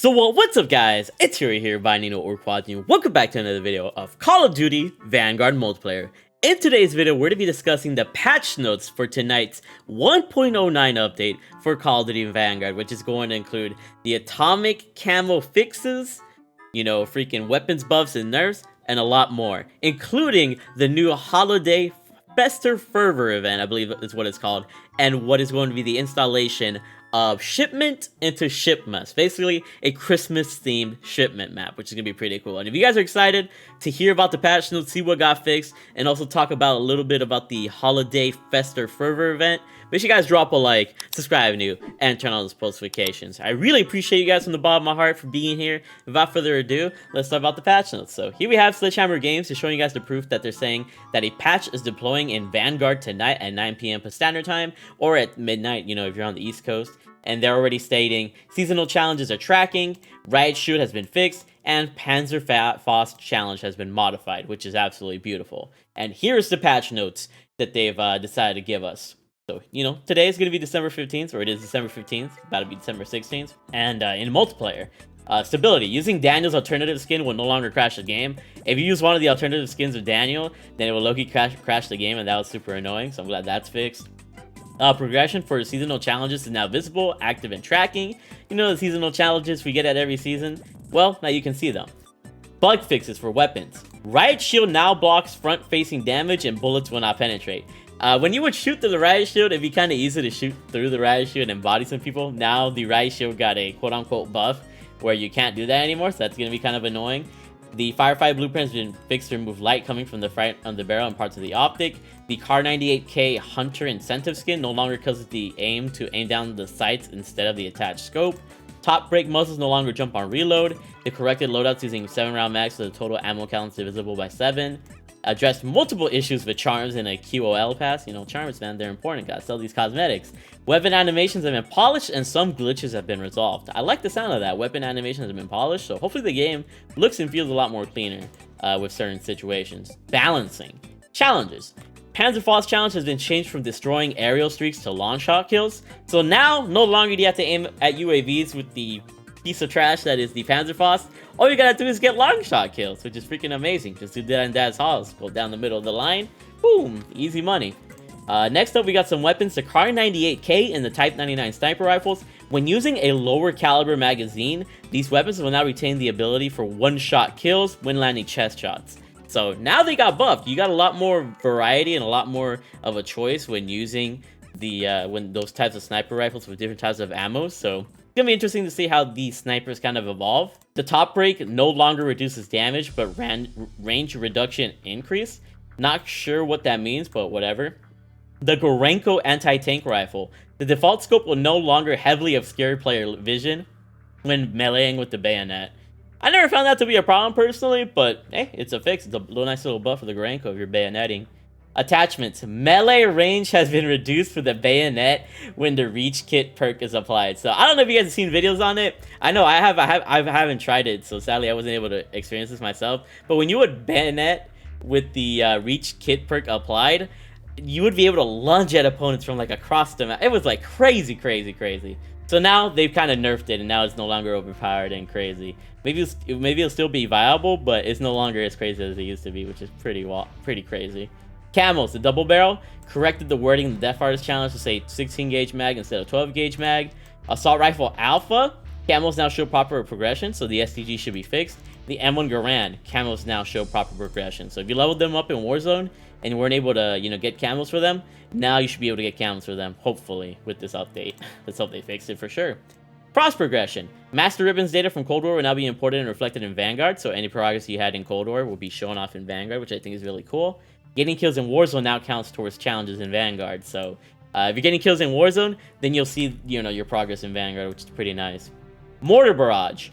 What's up guys, it's Yuri here by Nino or Quadnu. Welcome back to another video of Call of Duty Vanguard multiplayer. In today's video, we're going to be discussing the patch notes for tonight's 1.09 update for Call of Duty Vanguard, which is going to include the atomic camo fixes, freaking weapons buffs and nerfs, and a lot more, including the new holiday FESTIVE Fervor event, I believe is what it's called, and what is going to be the installation of shipment into SHIPMAS, basically a Christmas themed shipment map, which is gonna be pretty cool. And if you guys are excited to hear about the patch notes, see what got fixed, and also talk about a little bit about the holiday FESTIVE Fervor event, make sure you guys drop a like, subscribe new, and turn on those post notifications. I really appreciate you guys from the bottom of my heart for being here. Without further ado, let's talk about the patch notes. So here we have Sledgehammer Games is showing you guys the proof that they're saying that a patch is deploying in Vanguard tonight at 9 p.m. Standard Time, or at midnight, if you're on the East Coast. And they're already stating seasonal challenges are tracking, Riot Shield has been fixed, and Panzerfaust challenge has been modified, which is absolutely beautiful. And here's the patch notes that they've decided to give us. So, today is going to be December 15th, or it is December 15th, about to be December 16th. And in multiplayer, stability. Using Daniel's alternative skin will no longer crash the game. If you use one of the alternative skins of Daniel, then it will low-key crash the game, and that was super annoying, so I'm glad that's fixed. Progression for seasonal challenges is now visible, active, and tracking. The seasonal challenges we get at every season? Well, now you can see them. Bug fixes for weapons. Riot Shield now blocks front-facing damage and bullets will not penetrate. When you would shoot through the Riot Shield, it'd be kind of easy to shoot through the Riot Shield and body some people. Now the Riot Shield got a quote-unquote buff where you can't do that anymore, so that's going to be kind of annoying. The Firefight blueprint has been fixed to remove light coming from the front of the barrel and parts of the optic. The Kar98K Hunter incentive skin no longer causes the aim to aim down the sights instead of the attached scope. Top break muzzles no longer jump on reload. The corrected loadouts using 7-round mags so the total ammo count is divisible by 7. Addressed multiple issues with charms in a QOL pass. Charms, man, they're important. Gotta sell these cosmetics. Weapon animations have been polished and some glitches have been resolved. I like the sound of that. Weapon animations have been polished, so hopefully the game looks and feels a lot more cleaner with certain situations. Balancing. Challenges. Panzerfaust challenge has been changed from destroying aerial streaks to launch shot kills. So now, no longer do you have to aim at UAVs with the piece of trash that is the Panzerfaust. All you gotta do is get long shot kills, which is freaking amazing. Just do that in Dad's house. Go down the middle of the line. Boom. Easy money. Next up, we got some weapons. The Kar98K and the Type 99 sniper rifles. When using a lower caliber magazine, these weapons will now retain the ability for one-shot kills when landing chest shots. So now they got buffed. You got a lot more variety and a lot more of a choice when using the when those types of sniper rifles with different types of ammo. So it's gonna be interesting to see how these snipers kind of evolve. The top break no longer reduces damage, but range reduction increase. Not sure what that means, but whatever. The Gorenko anti-tank rifle. The default scope will no longer heavily obscure player vision when meleeing with the bayonet. I never found that to be a problem personally, but hey, it's a fix. It's a nice little buff for the Gorenko if you're bayoneting. Attachments. Melee range has been reduced for the bayonet when the reach kit perk is applied. So I don't know if you guys have seen videos on it. I know I haven't tried it, so sadly I wasn't able to experience this myself. But when you would bayonet with the reach kit perk applied, you would be able to lunge at opponents from like across the map. It was like crazy. So now they've kind of nerfed it, and now it's no longer overpowered and crazy. Maybe it'll still be viable, but it's no longer as crazy as it used to be, which is pretty crazy. Camos, the double barrel, corrected the wording in the Death Artist challenge to say 16 gauge mag instead of 12 gauge mag. Assault rifle alpha, camos now show proper progression, so the STG should be fixed. The M1 Garand, camos now show proper progression. So if you leveled them up in Warzone and you weren't able to, get camos for them, now you should be able to get camos for them, hopefully, with this update. Let's hope they fix it for sure. Cross progression. Master Ribbons data from Cold War will now be imported and reflected in Vanguard, so any progress you had in Cold War will be shown off in Vanguard, which I think is really cool. Getting kills in Warzone now counts towards challenges in Vanguard, so if you're getting kills in Warzone, then you'll see, your progress in Vanguard, which is pretty nice. Mortar Barrage.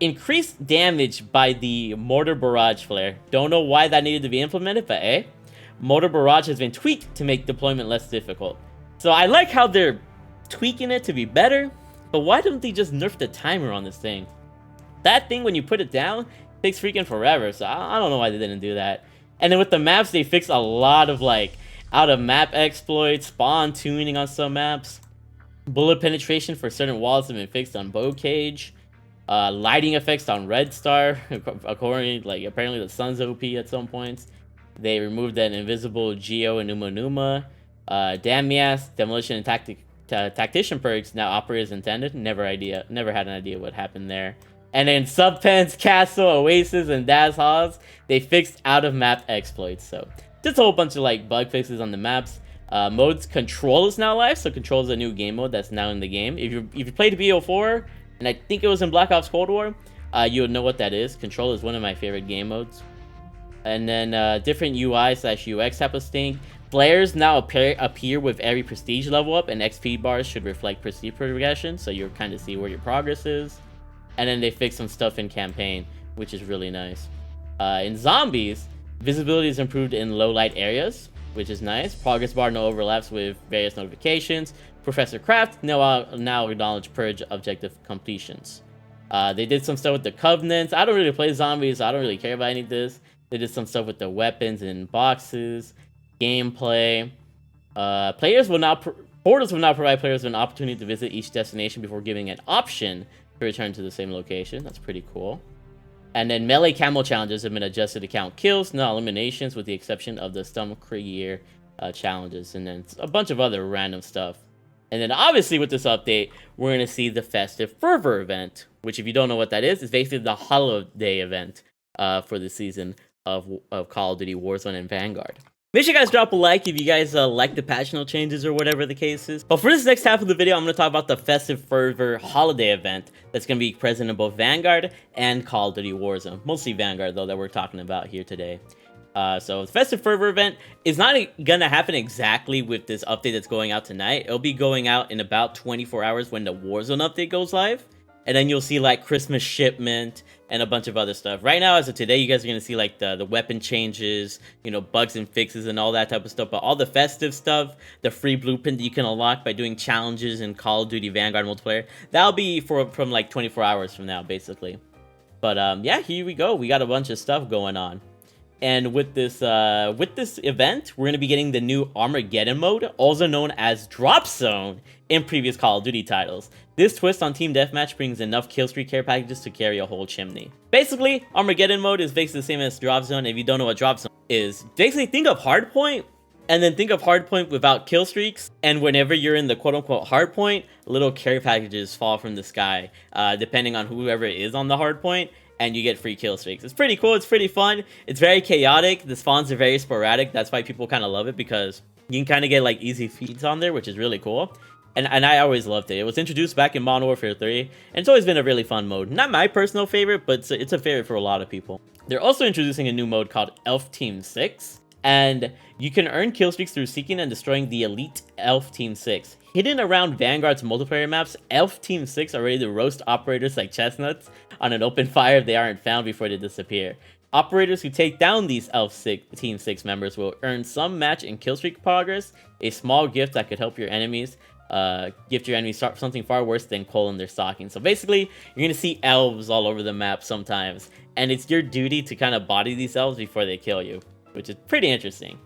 Increased damage by the Mortar Barrage flare. Don't know why that needed to be implemented, but hey. Mortar Barrage has been tweaked to make deployment less difficult. So I like how they're tweaking it to be better, but why don't they just nerf the timer on this thing? That thing, when you put it down, takes freaking forever, so I don't know why they didn't do that. And then with the maps, they fixed a lot of like out of map exploits, spawn tuning on some maps. Bullet penetration for certain walls have been fixed on bow cage. Lighting effects on Red Star, according, like, apparently the sun's OP at some points. They removed that invisible Geo and Numa. Damias, Demolition and Tactician perks now operate as intended. Never had an idea what happened there. And then Subpens, Castle, Oasis, and Daz Haas, they fixed out-of-map exploits. So just a whole bunch of like bug fixes on the maps. Modes Control is now live, so Control is a new game mode that's now in the game. If you played BO4, and I think it was in Black Ops Cold War, you would know what that is. Control is one of my favorite game modes. And then different UI/UX type of thing. Flares now appear with every prestige level up, and XP bars should reflect prestige progression, so you'll kind of see where your progress is. And then they fixed some stuff in campaign, which is really nice. In zombies, visibility is improved in low light areas, which is nice. Progress bar no overlaps with various notifications. Professor Craft now acknowledge purge objective completions. They did some stuff with the Covenants. I don't really play zombies, so I don't really care about any of this. They did some stuff with the weapons and boxes, gameplay. Portals will now provide players with an opportunity to visit each destination before giving an option to return to the same location. That's pretty cool. And then melee camo challenges have been adjusted to count kills, not eliminations, with the exception of the Stum Krieg challenges, and then a bunch of other random stuff. And then obviously with this update, we're going to see the Festive Fervor event, which if you don't know what that is basically the holiday event for the season of Call of Duty Warzone and Vanguard. Make sure you guys drop a like if you guys like the patch note changes or whatever the case is. But for this next half of the video, I'm going to talk about the Festive Fervor holiday event that's going to be present in both Vanguard and Call of Duty Warzone. Mostly Vanguard, though, that we're talking about here today. So the Festive Fervor event is not going to happen exactly with this update that's going out tonight. It'll be going out in about 24 hours when the Warzone update goes live. And then you'll see like Christmas shipment and a bunch of other stuff. Right now, as of today, you guys are going to see like the weapon changes, you know, bugs and fixes and all that type of stuff. But all the festive stuff, the free blueprint that you can unlock by doing challenges in Call of Duty Vanguard multiplayer, that'll be from like 24 hours from now, basically. But yeah, here we go. We got a bunch of stuff going on. And with this event, we're going to be getting the new Armageddon mode, also known as Drop Zone in previous Call of Duty titles. This twist on Team Deathmatch brings enough killstreak care packages to carry a whole chimney. Basically, Armageddon mode is basically the same as Drop Zone. If you don't know what Drop Zone is, basically think of Hardpoint, and then think of Hardpoint without killstreaks. And whenever you're in the quote-unquote Hardpoint, little care packages fall from the sky, depending on whoever is on the Hardpoint, and you get free kill streaks. It's pretty cool. It's pretty fun. It's very chaotic. The spawns are very sporadic. That's why people kind of love it, because you can kind of get like easy feeds on there, which is really cool. And I always loved it. It was introduced back in Modern Warfare 3, and it's always been a really fun mode. Not my personal favorite, but it's a favorite for a lot of people. They're also introducing a new mode called Elf Team 6, and you can earn kill streaks through seeking and destroying the elite Elf Team 6. Hidden around Vanguard's multiplayer maps, Elf Team 6 are ready to roast operators like chestnuts on an open fire if they aren't found before they disappear. Operators who take down these Team 6 members will earn some match and killstreak progress, a small gift that could help your enemies, gift your enemies something far worse than coal in their stocking. So basically, you're going to see elves all over the map sometimes, and it's your duty to kind of body these elves before they kill you, which is pretty interesting.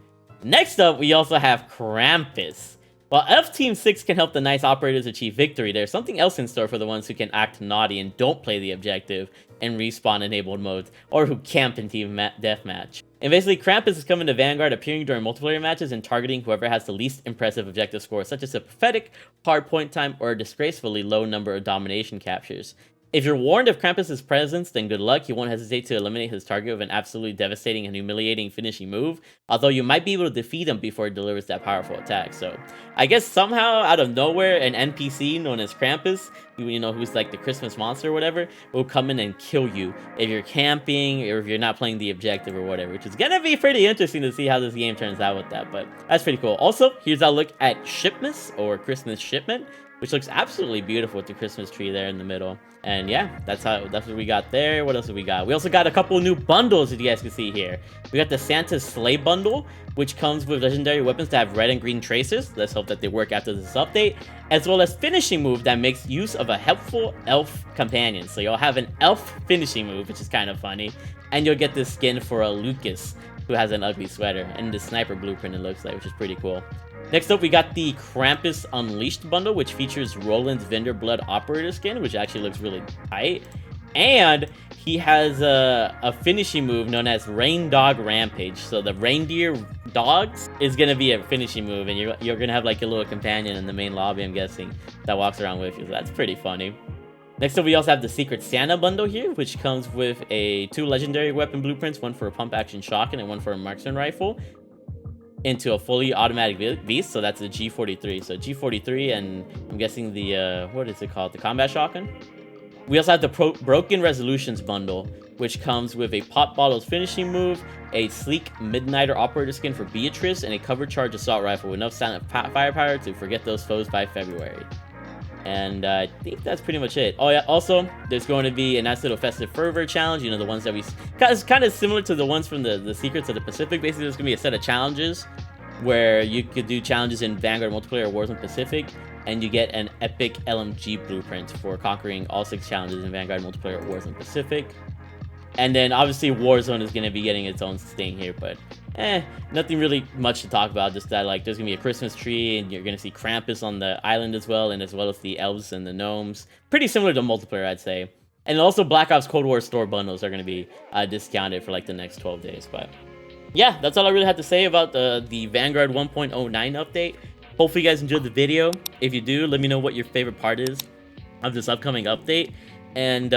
Next up, we also have Krampus. While Elf Team 6 can help the nice operators achieve victory, there's something else in store for the ones who can act naughty and don't play the objective in respawn-enabled modes, or who camp in Team Deathmatch. And basically, Krampus is coming to Vanguard, appearing during multiplayer matches and targeting whoever has the least impressive objective score, such as a pathetic hard point time or a disgracefully low number of domination captures. If you're warned of Krampus' presence, then good luck. You won't hesitate to eliminate his target with an absolutely devastating and humiliating finishing move, although you might be able to defeat him before he delivers that powerful attack. So, I guess somehow, out of nowhere, an NPC known as Krampus, you know, who's like the Christmas monster or whatever, will come in and kill you if you're camping or if you're not playing the objective or whatever, which is gonna be pretty interesting to see how this game turns out with that, but that's pretty cool. Also, here's a look at SHIPMAS, or Christmas Shipment, which looks absolutely beautiful with the Christmas tree there in the middle. And yeah, that's what we got there. What else have we got? We also got a couple new bundles that you guys can see here. We got the Santa's Sleigh bundle, which comes with legendary weapons that have red and green traces. Let's hope that they work after this update. As well as finishing move that makes use of a helpful elf companion. So you'll have an elf finishing move, which is kind of funny. And you'll get this skin for a Lucas, who has an ugly sweater. And the sniper blueprint, it looks like, which is pretty cool. Next up, we got the Krampus Unleashed bundle, which features Roland's Vendor Blood Operator skin, which actually looks really tight. And he has a finishing move known as Rain Dog Rampage. So the reindeer dogs is gonna be a finishing move, and you're gonna have like a little companion in the main lobby, I'm guessing, that walks around with you. So that's pretty funny. Next up, we also have the Secret Santa bundle here, which comes with two legendary weapon blueprints, one for a pump action shotgun and one for a marksman rifle, into a fully automatic beast. So that's a G43. So G43, and I'm guessing the what is it called? The combat shotgun. We also have the Broken Resolutions bundle, which comes with a Pop Bottles finishing move, a sleek Midnighter operator skin for Beatrice, and a cover charge assault rifle with enough silent firepower to forget those foes by February. And I think that's pretty much it. Oh yeah, also, there's going to be a nice little Festive Fervor challenge. You know, the ones that it's kind of similar to the ones from the Secrets of the Pacific. Basically, there's going to be a set of challenges where you could do challenges in Vanguard Multiplayer or Warzone Pacific, and you get an epic LMG blueprint for conquering all 6 challenges in Vanguard Multiplayer or Warzone Pacific. And then obviously Warzone is going to be getting its own thing here, but nothing really much to talk about. Just that like there's going to be a Christmas tree, and you're going to see Krampus on the island as well as the elves and the gnomes. Pretty similar to multiplayer, I'd say. And also Black Ops Cold War store bundles are going to be discounted for like the next 12 days. But yeah, that's all I really had to say about the Vanguard 1.09 update. Hopefully you guys enjoyed the video. If you do, let me know what your favorite part is of this upcoming update. And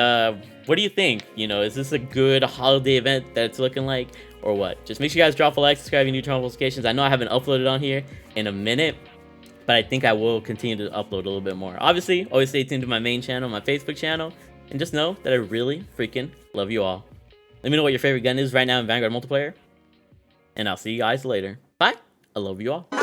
what do you think? You know, is this a good holiday event that it's looking like, or what? Just make sure you guys drop a like, subscribe, and turn on notifications. I know I haven't uploaded on here in a minute, but I think I will continue to upload a little bit more. Obviously, always stay tuned to my main channel, my Facebook channel, and just know that I really freaking love you all. Let me know what your favorite gun is right now in Vanguard Multiplayer, and I'll see you guys later. Bye. I love you all.